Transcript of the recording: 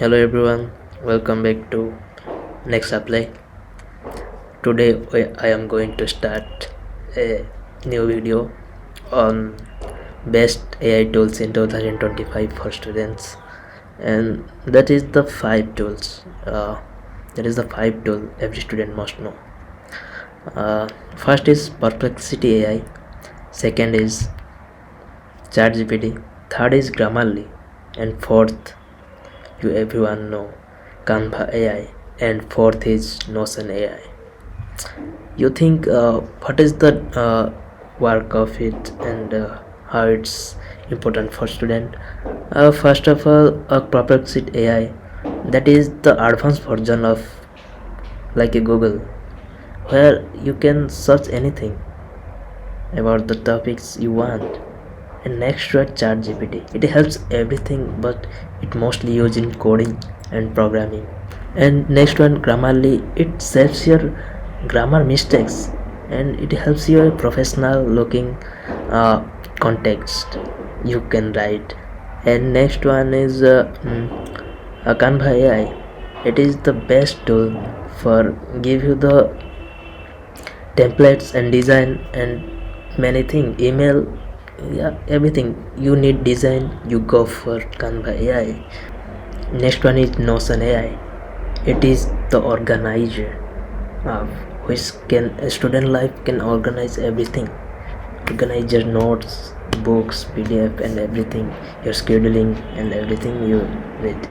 Hello everyone, welcome back to Next Apply. Today I am going to start a new video on best AI tools in 2025 for students, and that is the five tools. That is the five tool every student must know. First is Perplexity AI. Second is ChatGPT. Third is Grammarly, and fourth you everyone know Canva AI, and fourth is Notion AI. You think what is the work of it and how it's important for student? First of all, a Perplexity AI, that is the advanced version of like a Google, where you can search anything about the topics you want. And next to it, ChatGPT, it helps everything, but it mostly used in coding and programming. And next one, Grammarly, it saves your grammar mistakes, and it helps you a professional looking uh, context you can write. And next one is Canva AI. It is the best tool for give you the templates and design and many things, email, yeah, everything you need design, you go for Canva AI. Next one is Notion AI. It is the organizer uh, which can a student life can organize everything, organize your notes, books, PDF and everything, your scheduling and everything you need.